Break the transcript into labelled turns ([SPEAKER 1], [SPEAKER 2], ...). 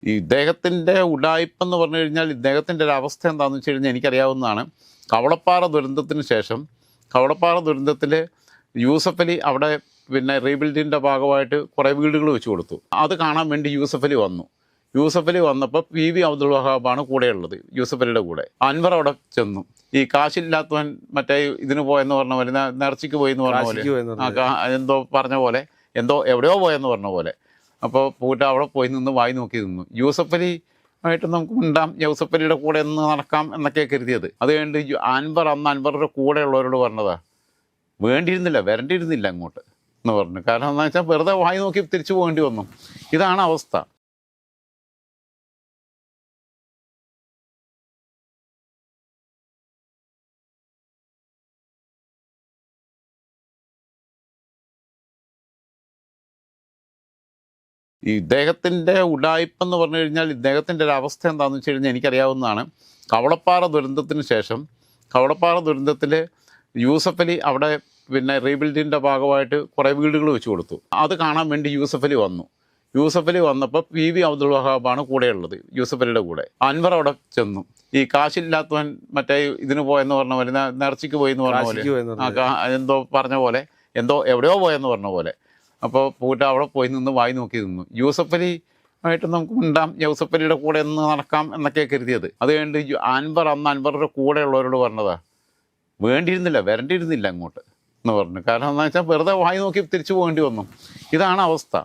[SPEAKER 1] ഇദ്ദേഹത്തിൻ്റെ ഉഡായിപ്പെന്ന് പറഞ്ഞു കഴിഞ്ഞാൽ ഇദ്ദേഹത്തിൻ്റെ ഒരു അവസ്ഥ എന്താണെന്ന് വെച്ച് കഴിഞ്ഞാൽ എനിക്കറിയാവുന്നതാണ്. കവളപ്പാറ ദുരന്തത്തിന് ശേഷം കവളപ്പാറ ദുരന്തത്തിൽ യൂസഫ് അലി അവിടെ പിന്നെ റീബിൽഡിൻ്റെ ഭാഗമായിട്ട് കുറേ വീടുകൾ വെച്ച് കൊടുത്തു. അത് കാണാൻ വേണ്ടി യൂസഫ് അലി വന്നു. യൂസഫ് അലി വന്നപ്പോൾ PV അബ്ദുൽ വഹാബാണ് കൂടെയുള്ളത്, യൂസഫ് അലിയുടെ കൂടെ. അൻവർ അവിടെ ചെന്നു. ഈ കാശില്ലാത്തവൻ മറ്റേ ഇതിന് പോയെന്ന് പറഞ്ഞ പോലെ, നേർച്ചയ്ക്ക് പോയെന്ന് പറഞ്ഞ പോലെ, എന്തോ പറഞ്ഞ പോലെ, എന്തോ എവിടെയോ പോയെന്ന് പറഞ്ഞ പോലെ. അപ്പോൾ പോയിട്ട് അവിടെ പോയി നിന്ന് വായി നോക്കി നിന്നു. യൂസഫ് അലി ആയിട്ട് നമുക്ക് ഉണ്ടാം, യൂസഫ് അലിയുടെ കൂടെ ഒന്ന് നടക്കാം എന്നൊക്കെ കരുതിയത്. അത് കഴിഞ്ഞിട്ട് അൻവറുടെ കൂടെയുള്ളവരോട് പറഞ്ഞതാ, വേണ്ടിയിരുന്നില്ല, വരണ്ടിയിരുന്നില്ല അങ്ങോട്ട് എന്ന് പറഞ്ഞു. കാരണം എന്താ വെച്ചാൽ വെറുതെ വായി നോക്കി തിരിച്ചു പോകേണ്ടി വന്നു. ഇതാണ് അവസ്ഥ. ഇദ്ദേഹത്തിൻ്റെ ഉഡായിപ്പെന്ന് പറഞ്ഞു കഴിഞ്ഞാൽ ഇദ്ദേഹത്തിൻ്റെ ഒരു അവസ്ഥ എന്താണെന്ന് വെച്ച് കഴിഞ്ഞാൽ എനിക്കറിയാവുന്നതാണ്. കവളപ്പാറ ദുരന്തത്തിന് ശേഷം കവളപ്പാറ ദുരന്തത്തിൽ യൂസഫ് അലി അവിടെ പിന്നെ റീബിൽഡിൻ്റെ ഭാഗമായിട്ട് കുറേ വീടുകൾ വെച്ച് കൊടുത്തു. അത് കാണാൻ വേണ്ടി യൂസഫ് അലി വന്നു. യൂസഫ് അലി വന്നപ്പോൾ PV അബ്ദുൽ വഹാബാണ് കൂടെയുള്ളത്, യൂസഫ് അലിയുടെ കൂടെ. അൻവർ അവിടെ ചെന്നു. ഈ കാശില്ലാത്തവൻ മറ്റേ ഇതിന് പോയെന്ന് പറഞ്ഞ പോലെ, നേർച്ചയ്ക്ക് പോയെന്ന് പറഞ്ഞ പോലെ, എന്തോ പറഞ്ഞ പോലെ, എന്തോ എവിടെയോ പോയെന്ന് പറഞ്ഞ പോലെ. അപ്പോൾ പോയിട്ട് അവിടെ പോയി നിന്ന് വായി നോക്കി നിന്നു. യൂസഫ് അലി ആയിട്ട് നമുക്ക് ഉണ്ടാം, യൂസഫ് അലിയുടെ കൂടെ ഒന്ന് നടക്കാം എന്നൊക്കെ കരുതിയത്. അത് കഴിഞ്ഞിട്ട് അൻവറുടെ കൂടെയുള്ളവരോട് പറഞ്ഞതാ, വേണ്ടിയിരുന്നില്ല, വരണ്ടിയിരുന്നില്ല അങ്ങോട്ട് എന്ന് പറഞ്ഞു. കാരണം എന്താ വെച്ചാൽ വെറുതെ വായി നോക്കി തിരിച്ചു പോകേണ്ടി വന്നു. ഇതാണ് അവസ്ഥ.